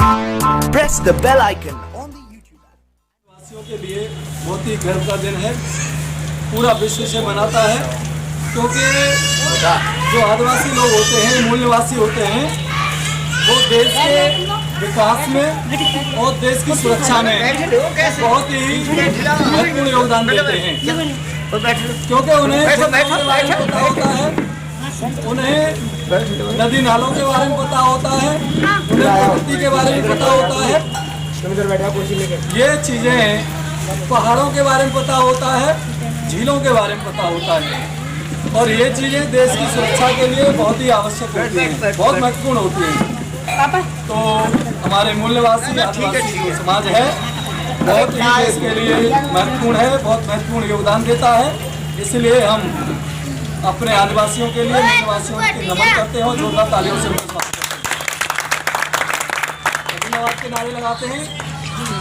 Press the bell icon on the YouTube. वासियों के लिए बहुत ही गर्व का दिन है, पूरा विश्व से मनाता है, क्योंकि जो आदिवासी लोग होते हैं, मूल निवासी होते हैं, वो देश के विकास में और देश की सुरक्षा में बहुत ही महत्वपूर्ण योगदान देते हैं, क्योंकि उन्हें जंगलों के बारे में पता होता है, उन्हें नदी नालों के बारे में पता होता है, उन्हें प्रकृति के बारे में पता होता है, ये चीज़ें पहाड़ों के बारे में पता होता है, झीलों के बारे में पता होता है, और ये चीज़ें देश की सुरक्षा के लिए बहुत ही आवश्यक होती हैं, बहुत महत्वपूर्ण होती हैं। तो हमारे मूल निवासी आदिवासी जो समाज है बहुत ही देश के लिए महत्वपूर्ण है, बहुत महत्वपूर्ण योगदान देता है, इसलिए हम अपने आदिवासियों के लिए मूल निवासियों की नमन करते हैं, जोरदार तालियों से स्वागत करते हैं। धन्यवाद के नारे लगाते हैं।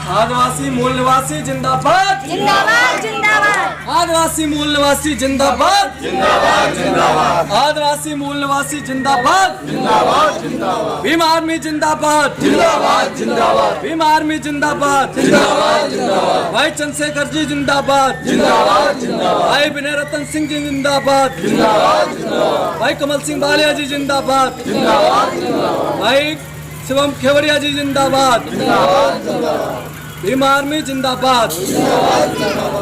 आदिवासी मूल निवासी जिंदाबाद जिंदाबाद जिंदाबाद। आदिवासी मूल निवासी जिंदाबाद जिंदाबाद जिंदाबाद। आदिवासी मूल निवासी जिंदाबाद जिंदाबाद जिंदाबाद। भीम आर्मी जिंदाबाद जिंदाबाद जिंदाबाद। भीम आर्मी जिंदाबाद जिंदाबाद जिंदाबाद। भाई चंद्रशेखर जी जिंदाबाद जिंदाबाद जिंदाबाद। भाई विनय रतन सिंह जी जिंदाबाद जिंदाबाद जिंदाबाद। भाई कमल सिंह बालिया जी जिंदाबाद जिंदाबाद जिंदाबाद। भाई शिवम खेवड़िया जी जिंदाबाद जिंदाबाद जिंदाबाद। भीम आर्मी जिंदाबाद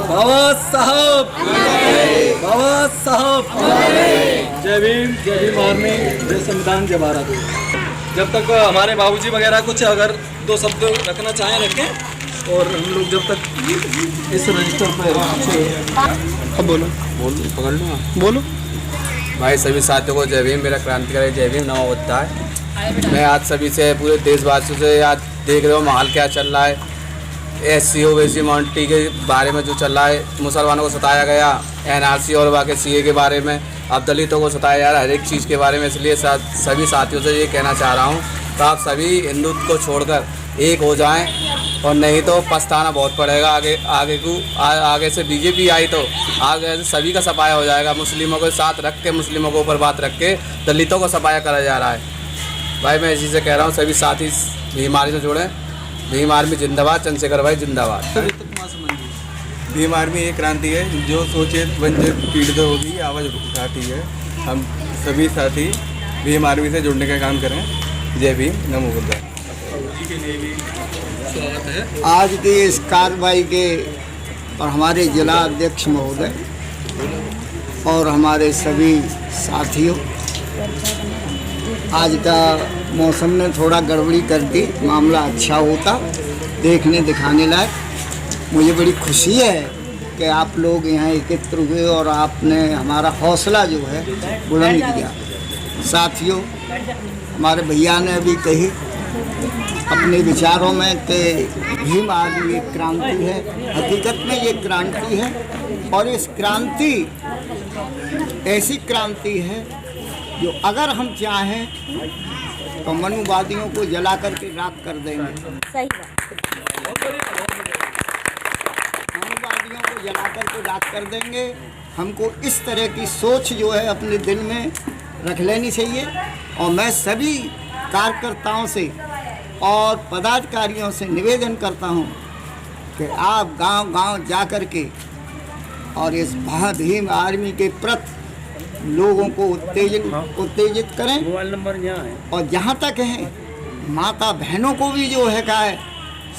बाबा साहब बाबा साहब। जय भीम आर्मी, जय संविधान, जय भारत। जब तक हमारे बाबूजी वगैरह कुछ अगर दो शब्द रखना चाहें रखें, और हम लोग जब तक इस रजिस्टर पर अब बोलो पकड़ लो बोलो। भाई सभी साथियों को जय भीम। मेरा क्रांतिकारी जय भीम नमो बुद्धाय है। मैं आज सभी से, पूरे देशवासियों से, आज देख रहे हो माहौल क्या चल रहा है, SC OBC माइनॉरिटी के बारे में जो चल रहा है, मुसलमानों को सताया गया, NRC और बाकी CA के बारे में, अब दलितों को सताया जा रहा है, हर एक चीज़ के बारे में। इसलिए सभी साथियों से ये कहना चाह रहा हूँ, तो आप सभी हिंदुत्व को छोड़कर एक हो जाएं, और नहीं तो पछताना बहुत पड़ेगा। आगे से BJP आई तो आगे से सभी का सफाया हो जाएगा। मुस्लिमों के साथ रख के, मुस्लिमों के ऊपर बात रख के दलितों को सफाया करा जा रहा है। भाई मैं इसी से कह रहा हूँ, सभी साथी भीम आर्मी से जुड़ें। भीम आर्मी जिंदाबाद, चंद्रशेखर भाई जिंदाबाद। भीम आर्मी एक क्रांति है जो सोचित वंचित पीड़ित होगी आवाज़ उठाती है। हम सभी साथी भीम आर्मी से जुड़ने का काम करें। जय भीम, नमो बुद्धाय। आज की इस कार्रवाई के और हमारे जिला अध्यक्ष महोदय और हमारे सभी साथियों, आज का मौसम ने थोड़ा गड़बड़ी कर दी, मामला अच्छा होता देखने दिखाने लायक। मुझे बड़ी खुशी है कि आप लोग यहाँ एकत्र हुए और आपने हमारा हौसला जो है बुलंद किया। साथियों, हमारे भैया ने अभी कही अपने विचारों में कि भीम आर्मी एक क्रांति है। हकीकत में ये क्रांति है, और इस क्रांति ऐसी क्रांति है जो अगर हम चाहें तो मनुवादियों को जला करके राख कर देंगे। सही बात। मनुवादियों को जला करके राख कर देंगे। हमको इस तरह की सोच जो है अपने दिल में रख लेनी चाहिए। और मैं सभी कार्यकर्ताओं से और पदाधिकारियों से निवेदन करता हूं कि आप गांव-गांव जा कर के और इस भीम आर्मी के प्रति लोगों को उत्तेजित करें। मोबाइल नंबर यहाँ है। और जहाँ तक है माता बहनों को भी जो है का है,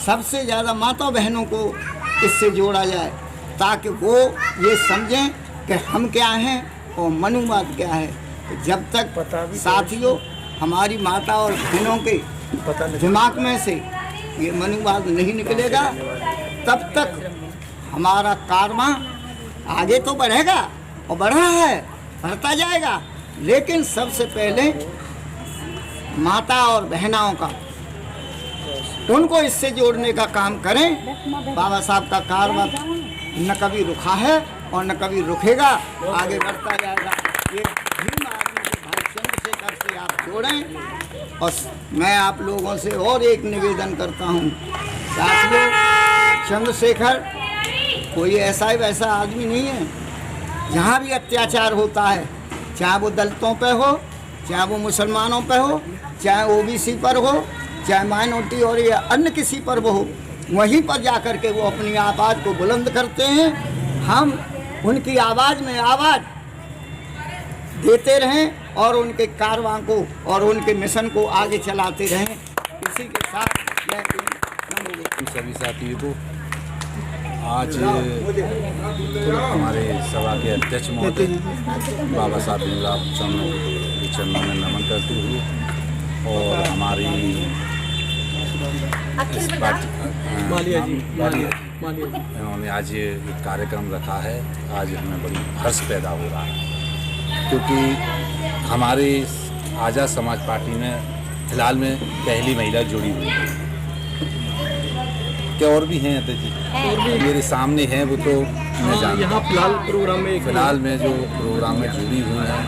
सबसे ज़्यादा माता बहनों को इससे जोड़ा जाए, ताकि वो ये समझें कि हम क्या हैं और मनुवाद क्या है। तो जब तक साथियों हमारी माता और बहनों के दिमाग में से ये मनुवाद नहीं निकलेगा, तब तक हमारा कारवां आगे तो बढ़ेगा और बढ़ रहा है, बढ़ता जाएगा। लेकिन सबसे पहले माता और बहनाओं का, उनको इससे जोड़ने का काम करें। बाबा साहब का कारवां न कभी रुका है और न कभी रुकेगा, आगे बढ़ता जाएगा। ये भीम आर्मी के भाई चंद्रशेखर से आप जोड़ें। और मैं आप लोगों से और एक निवेदन करता हूँ, साथियों, चंद्रशेखर कोई ऐसा ही वैसा आदमी नहीं है। जहाँ भी अत्याचार होता है, चाहे वो दलितों पे हो, चाहे वो मुसलमानों पे हो, चाहे OBC पर हो, चाहे माइनॉरिटी और या अन्य किसी पर वो हो, वहीं पर जा कर के वो अपनी आवाज़ को बुलंद करते हैं। हम उनकी आवाज़ में आवाज़ देते रहें और उनके कारवां को और उनके मिशन को आगे चलाते रहें। इसी के साथ जय भीम, नमो बुद्धाय। सभी साथियों को आज हमारे सभा के अध्यक्ष महोदय बाबा साहब भीमराव के चरणों में नमन करते हुए और हमारी इन्होंने आज ये एक कार्यक्रम रखा है। आज हमें बड़ी हर्ष पैदा हो रहा है क्योंकि हमारे आज़ाद समाज पार्टी में फिलहाल में पहली महिला जुड़ी हुई है। क्या और भी हैं अध्यक्ष जी? मेरे सामने हैं, वो तो मैं जानता यहाँ फिलहाल में जो प्रोग्राम में जुड़ी हुई हैं,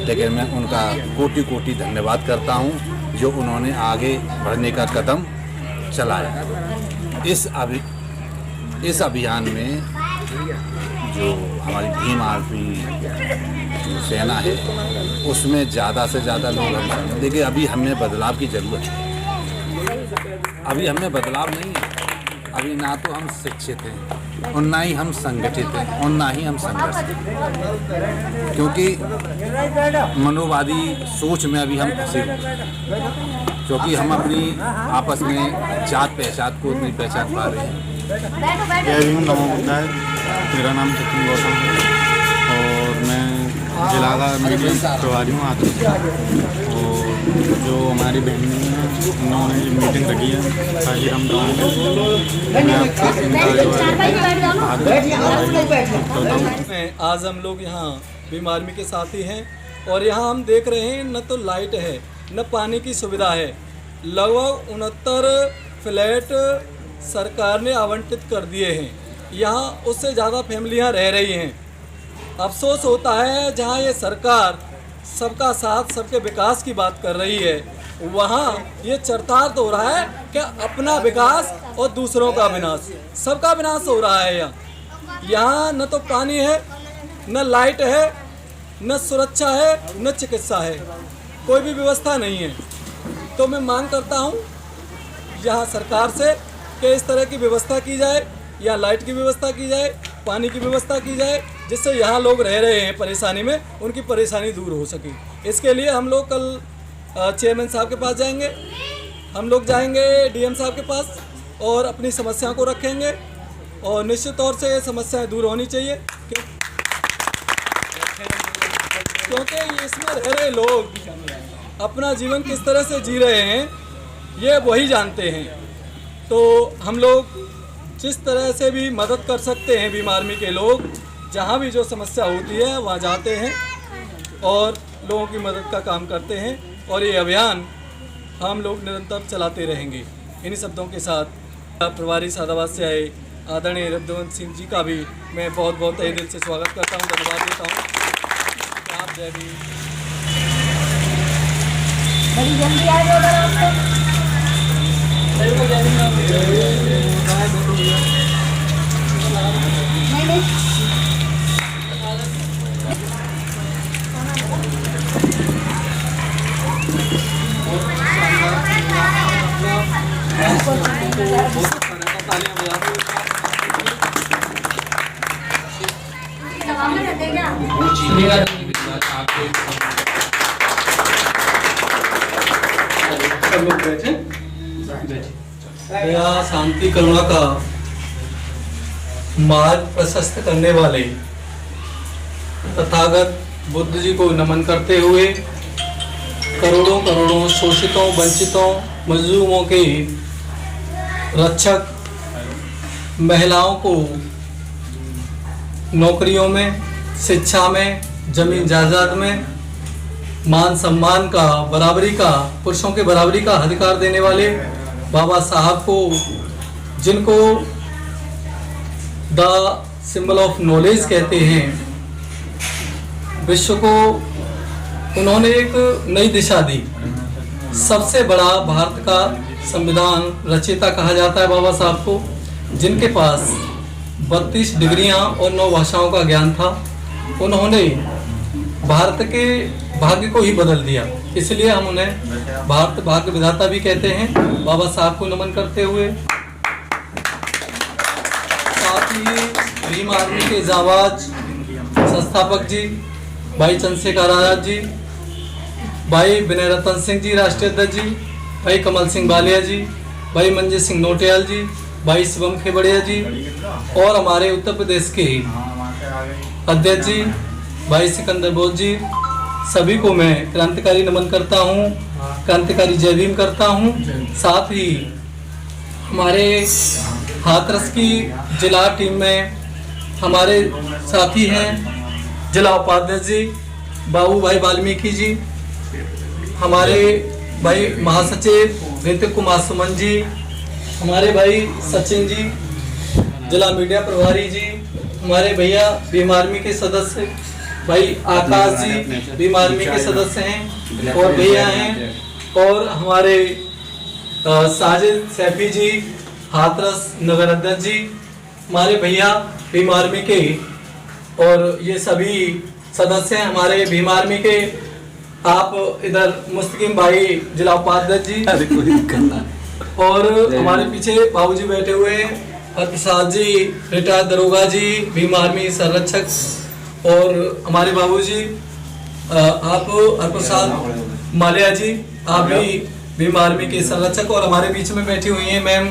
लेकिन मैं उनका कोटि कोटि धन्यवाद करता हूँ जो उन्होंने आगे बढ़ने का कदम चलाया। इस अभियान में जो हमारी भीम आर्मी जो सेना है उसमें ज़्यादा से ज़्यादा लोग हम देखिए, अभी हमें बदलाव की ज़रूरत है। अभी हमें बदलाव नहीं है, अभी ना तो हम शिक्षित हैं और ना ही हम संगठित हैं और ना ही हम संघर्षित हैं, क्योंकि मनोवादी सोच में अभी हम फंसे हुए हैं, क्योंकि हम अपनी आपस में जात पहचान को नहीं पहचान पा रहे हैं। जय भीम, नमो बुद्धाय। मेरा नाम सचिन गौतम है और मैं जिला का मीडिया प्रभारी हूँ आज। और जो हमारी बहनी है उन्होंने ये मीटिंग रखी है ताकि हम गाँव में आज हम लोग यहाँ भीम आर्मी के साथी हैं और यहाँ हम देख रहे हैं न तो लाइट है न पानी की सुविधा है। लगभग 69 फ्लैट सरकार ने आवंटित कर दिए हैं। यहाँ उससे ज़्यादा फैमिलियाँ रह रही हैं। अफसोस होता है जहाँ ये सरकार सबका साथ सबके विकास की बात कर रही है, वहाँ ये चरितार्थ हो रहा है कि अपना विकास और दूसरों का विनाश, सबका विनाश हो रहा है। यहाँ न तो पानी है, न लाइट है, न सुरक्षा है, न चिकित्सा है, कोई भी व्यवस्था नहीं है। तो मैं मांग करता हूँ यहाँ सरकार से कि इस तरह की व्यवस्था की जाए, या लाइट की व्यवस्था की जाए, पानी की व्यवस्था की जाए, जिससे यहाँ लोग रह रहे हैं परेशानी में, उनकी परेशानी दूर हो सके। इसके लिए हम लोग कल चेयरमैन साहब के पास जाएंगे, हम लोग जाएंगे डीएम साहब के पास और अपनी समस्याओं को रखेंगे और निश्चित तौर से ये समस्याएं दूर होनी चाहिए, क्योंकि इसमें रह रहे लोग अपना जीवन किस तरह से जी रहे हैं ये वही जानते हैं। तो हम लोग जिस तरह से भी मदद कर सकते हैं, भीम आर्मी के लोग जहाँ भी जो समस्या होती है वहाँ जाते हैं और लोगों की मदद का काम करते हैं और ये अभियान हम लोग निरंतर चलाते रहेंगे। इन्हीं शब्दों के साथ प्रभारी सादाबाद से आए आदरणीय रविंद्र सिंह जी का भी मैं बहुत बहुत तहे दिल से स्वागत करता हूँ, धन्यवाद देता हूँ। आप जय भीम। बड़ी जल्दी आ जाओ दया शांति करुणा का मार्ग प्रशस्त करने वाले तथागत बुद्ध जी को नमन करते हुए करोड़ों करोड़ों शोषितों, वंचितों, मजलूमों के रक्षक, महिलाओं को नौकरियों में, शिक्षा में, जमीन जायदाद में मान सम्मान का, बराबरी का, पुरुषों के बराबरी का अधिकार देने वाले बाबा साहब को, जिनको द सिंबल ऑफ नॉलेज कहते हैं, विश्व को उन्होंने एक नई दिशा दी। सबसे बड़ा भारत का संविधान रचयिता कहा जाता है बाबा साहब को, जिनके पास 32 डिग्रियां और 9 भाषाओं का ज्ञान था। उन्होंने भारत के भाग्य को ही बदल दिया। इसलिए हम उन्हें भारत भाग्य विधाता भी कहते हैं। बाबा साहब को नमन करते हुए साथ ही भीम आर्मी के जाबाज संस्थापक जी भाई चंद्रशेखर आजाद जी, भाई विनय रतन सिंह जी राष्ट्रीय अध्यक्ष जी, भाई कमल सिंह बालिया जी, भाई मंजीत सिंह नोटियाल जी, भाई शिवम खेबड़िया जी और हमारे उत्तर प्रदेश के अध्यक्ष जी भाई सिकंदर बोस जी, सभी को मैं क्रांतिकारी नमन करता हूँ, क्रांतिकारी जय भीम करता हूँ। साथ ही हमारे हाथरस की जिला टीम में हमारे साथी हैं जिला उपाध्यक्ष जी बाबू भाई वाल्मीकि जी, हमारे भाई महासचिव ऋतिक कुमार सुमन जी, हमारे भाई सचिन जी जिला मीडिया प्रभारी जी, हमारे भैया भीम आर्मी के सदस्य भाई आकाश जी भीम आर्मी के सदस्य हैं और भैया हैं, और हमारे साजिद सैफी जी हाथरस नगर अध्यक्ष जी, हमारे भैया भीम आर्मी के, और ये सभी सदस्य हैं हमारे भीम आर्मी के। आप इधर मुस्तकीम भाई जिला उपाध्यक्ष जी और हमारे पीछे बाबूजी बैठे हुए हैं हरप्रसाद जी रिटायर्ड दरोगा जी भीम आर्मी संरक्षक, और हमारे बाबूजी आप हरप्रसाद मालिया जी आप भी भीम आर्मी के संरक्षक, और हमारे बीच में बैठी हुई हैं मैम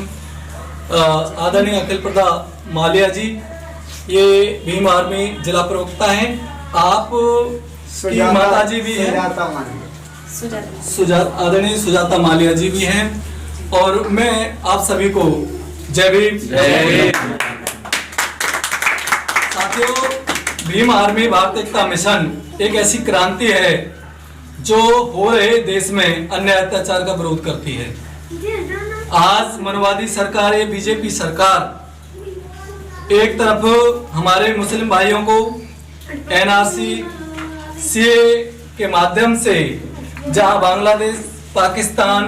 आदरणीय अखिल प्रदा मालिया जी, ये भीम आर्मी जिला प्रवक्ता हैं। आप की माता जी भी हैं आदरणीय सुजाता मालिया जी भी हैं, और मैं आप सभी को जय भीम। साथियों, भीम आर्मी भारत एकता मिशन एक ऐसी क्रांति है जो हो रहे देश में अन्याय अत्याचार का विरोध करती है। आज मनवादी सरकार ये बीजेपी सरकार एक तरफ हमारे मुस्लिम भाइयों को एनआरसी सीए के माध्यम से जहां बांग्लादेश पाकिस्तान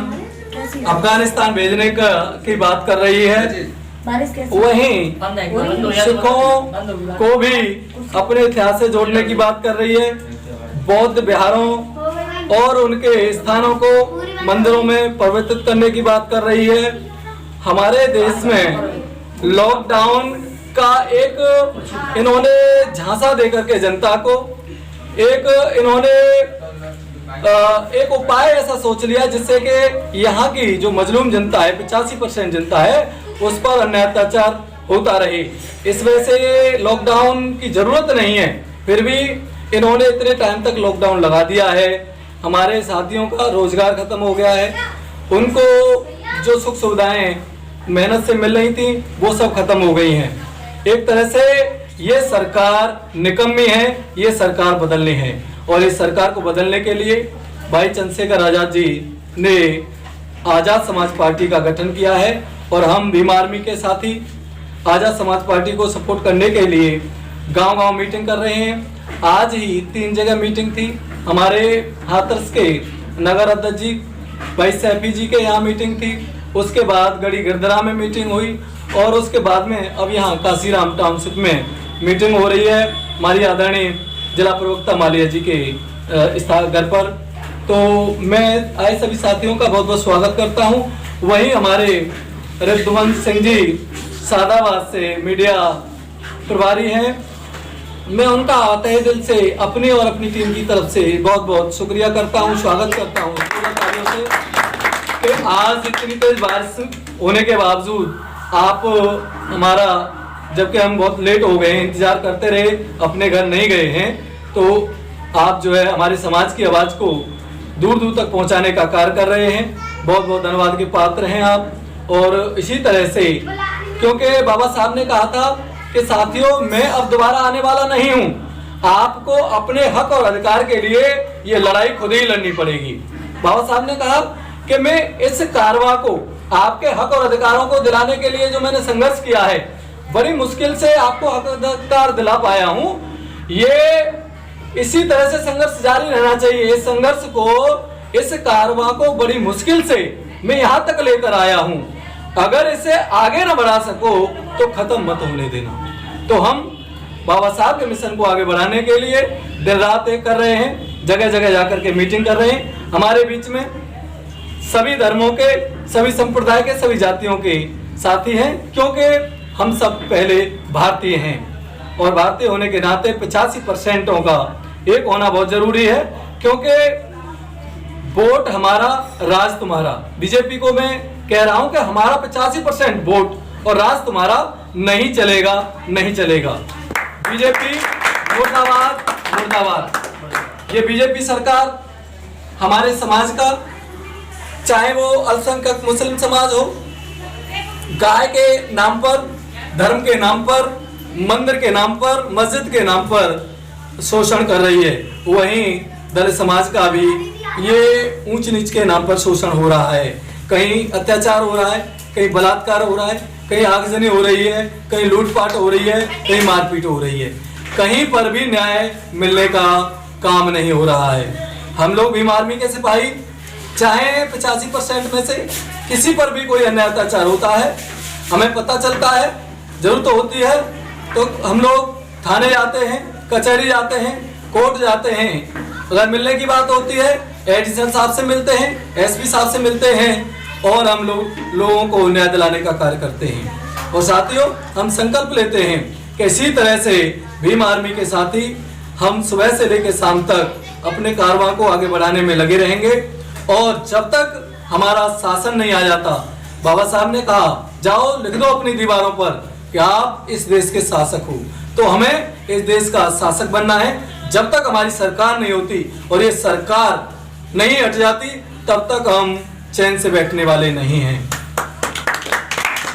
अफगानिस्तान भेजने की बात कर रही है, वहीं सिखों को भी अपने इतिहास से जोड़ने की बात कर रही है, बौद्ध विहारों और उनके स्थानों को मंदिरों में परिवर्तित करने की बात कर रही है। हमारे देश में लॉकडाउन का एक इन्होंने झांसा देकर के जनता को इन्होंने एक उपाय ऐसा सोच लिया जिससे कि यहाँ की जो मजलूम जनता है 85% जनता है उस पर अन्याय अत्याचार होता रहे। इस वजह से ये लॉकडाउन की जरूरत नहीं है, फिर भी इन्होंने इतने टाइम तक लॉकडाउन लगा दिया है। हमारे साथियों का रोजगार खत्म हो गया है, उनको जो सुख सुविधाएं मेहनत से मिल रही थी वो सब खत्म हो गई हैं। एक तरह से ये सरकार निकम्मी है, ये सरकार बदलनी है, और इस सरकार को बदलने के लिए भाई चंद्रशेखर आजाद जी ने आजाद समाज पार्टी का गठन किया है, और हम भीम आर्मी के साथी आजाद समाज पार्टी को सपोर्ट करने के लिए गांव-गांव मीटिंग कर रहे हैं। आज ही 3 जगह मीटिंग थी। हमारे हाथरस के नगर अध्यक्ष जी भाई सैफी जी के यहाँ मीटिंग थी, उसके बाद गढ़ी गिरदरा में मीटिंग हुई, और उसके बाद में अब यहाँ काशीराम टाउनशिप में मीटिंग हो रही है हमारी आदरणीय जिला प्रवक्ता मालिया जी के घर पर। तो मैं आए सभी साथियों का बहुत बहुत स्वागत करता हूँ। वहीं हमारे रिद्वंत सिंह जी सादाबाद से मीडिया प्रभारी हैं, मैं उनका तहे दिल से अपनी और अपनी टीम की तरफ से बहुत बहुत शुक्रिया करता हूं, स्वागत करता हूं से कि आज इतनी तेज बारिश होने के बावजूद आप हमारा, जबकि हम बहुत लेट हो गए हैं, इंतजार करते रहे, अपने घर नहीं गए हैं, तो आप जो है हमारे समाज की आवाज़ को दूर दूर तक पहुंचाने का कार्य कर रहे हैं। बहुत बहुत धन्यवाद के पात्र हैं आप। और इसी तरह से, क्योंकि बाबा साहब ने कहा था कि साथियों मैं अब दोबारा आने वाला नहीं हूं, आपको अपने हक और अधिकार के लिए ये लड़ाई खुद ही लड़नी पड़ेगी। बाबा साहब ने कहा कि मैं इस कारवां को, आपके हक और अधिकारों को दिलाने के लिए जो मैंने संघर्ष किया है, बड़ी मुश्किल से आपको हक अधिकार दिला पाया हूं, ये इसी तरह से संघर्ष जारी रहना चाहिए। इस संघर्ष को, इस कारवां को बड़ी मुश्किल से मैं यहाँ तक लेकर आया हूँ, अगर इसे आगे न बढ़ा सको तो खत्म मत होने देना। तो हम बाबा साहब के मिशन को आगे बढ़ाने के लिए दिन रात एक कर रहे हैं। जगह जगह जाकर के मीटिंग कर रहे हैं। हमारे बीच में सभी धर्मों के, सभी संप्रदाय के, सभी जातियों के साथी हैं, क्योंकि हम सब पहले भारतीय हैं और भारतीय होने के नाते 85% का एक होना बहुत जरूरी है, क्योंकि वोट हमारा, राज तुम्हारा। बीजेपी को मैं कह रहा हूं कि हमारा 85% वोट और राज तुम्हारा नहीं चलेगा, नहीं चलेगा। बीजेपी मुर्दाबाद, मुर्दाबाद। ये बीजेपी सरकार हमारे समाज का, चाहे वो अल्पसंख्यक मुस्लिम समाज हो, गाय के नाम पर, धर्म के नाम पर, मंदिर के नाम पर, मस्जिद के नाम पर शोषण कर रही है, वहीं दलित समाज का भी ये ऊंच नीच के नाम पर शोषण हो रहा है। कहीं अत्याचार हो रहा है, कहीं बलात्कार हो रहा है, कहीं आगजनी हो रही है, कहीं लूटपाट हो रही है, कहीं मारपीट हो रही है। कहीं पर भी न्याय मिलने का काम नहीं हो रहा है। हम लोग भीम आर्मी के सिपाही, चाहे 85% में से किसी पर भी कोई अन्याय अत्याचार होता है, हमें पता चलता है, जरूरत होती है तो हम लोग थाने जाते हैं, कचहरी जाते हैं, कोर्ट जाते हैं। अगर मिलने की बात होती है, एडिशनल साहब से मिलते हैं, एसपी साहब से मिलते हैं और हम लोगों को न्याय दिलाने का कार्य करते हैं। और साथियों, हम संकल्प लेते हैं कि इसी तरह से भीम आर्मी के साथी हम सुबह से लेकर शाम तक अपने कारवां को आगे बढ़ाने में लगे रहेंगे। और जब तक हमारा शासन नहीं आ जाता, बाबा साहब ने कहा जाओ लिख दो अपनी दीवारों पर कि आप इस देश के शासक हो, तो हमें इस देश का शासक बनना है। जब तक हमारी सरकार नहीं होती और ये सरकार नहीं हट जाती, तब तक हम चैन से बैठने वाले नहीं हैं।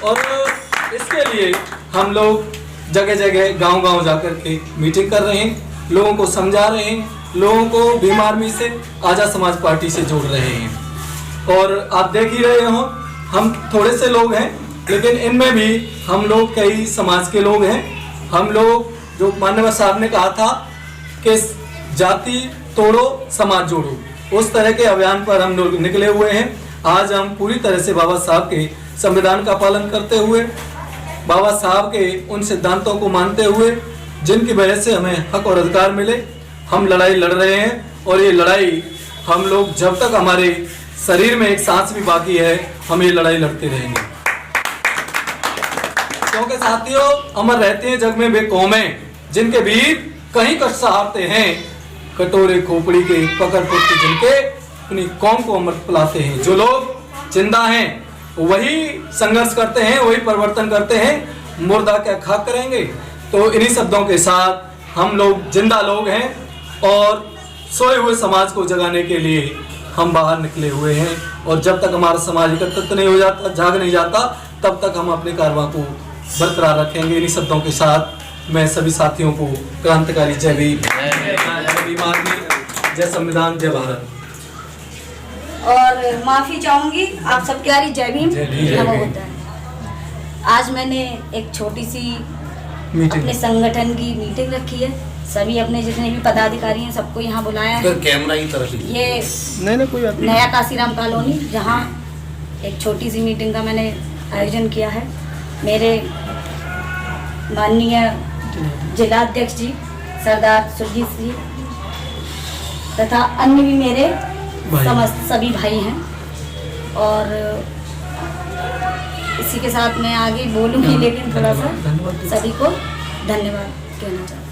और इसके लिए हम लोग जगह जगह, गांव-गांव जाकर के मीटिंग कर रहे हैं, लोगों को समझा रहे हैं, लोगों को भीम आर्मी से, आजाद समाज पार्टी से जोड़ रहे हैं। और आप देख ही रहे हो, हम थोड़े से लोग हैं, लेकिन इनमें भी हम लोग कई समाज के लोग हैं। हम लोग, जो माननीय साहब ने कहा था कि जाति तोड़ो समाज जोड़ो, उस तरह के अभियान पर हम लोग निकले हुए हैं। आज हम पूरी तरह से बाबा साहब के संविधान का पालन करते हुए, बाबा साहब के उन सिद्धांतों को मानते हुए, जिनकी वजह से हमें हक और अधिकार मिले, हम लड़ाई लड़ रहे हैं। और ये लड़ाई हम लोग, जब तक हमारे शरीर में एक सांस भी बाकी है, हम ये लड़ाई लड़ते रहेंगे। क्योंकि साथियों, अमर रहते हैं जग में वे कौमें जिनके वीर कहीं कष्ट सहारते हैं, कटोरे खोपड़ी के पकड़ पुष्टि जिनके अपनी कौम को अमृत पिलाते हैं। जो लोग जिंदा हैं वही संघर्ष करते हैं, वही परिवर्तन करते हैं, मुर्दा क्या खाक करेंगे। तो इन्हीं शब्दों के साथ हम लोग जिंदा लोग हैं और सोए हुए समाज को जगाने के लिए हम बाहर निकले हुए हैं। और जब तक हमारा समाज एकत्रित नहीं हो जाता, जाग नहीं जाता, तब तक हम अपने कारवां को बरकरार रखेंगे। इन्हीं शब्दों के साथ मैं सभी साथियों को क्रांतिकारी जय भीम, जय संविधान, जय भारत। और माफी चाहूंगी आप सबके यारी, जय भीम, नमो बुद्धाय। आज मैंने एक छोटी सी अपने संगठन की मीटिंग रखी है। सभी अपने जितने भी पदाधिकारी हैं सबको यहाँ बुलाया है। कैमरा की तरफ ये नया काशीराम कॉलोनी, जहाँ एक छोटी सी मीटिंग का मैंने आयोजन किया है। मेरे माननीय जिलाध्यक्ष जी सरदार सुरजीत जी तथा अन्य भी मेरे समस्त सभी भाई हैं। और इसी के साथ मैं आगे बोलूँगी, लेकिन थोड़ा सा सभी को धन्यवाद कहना चाहूँगी।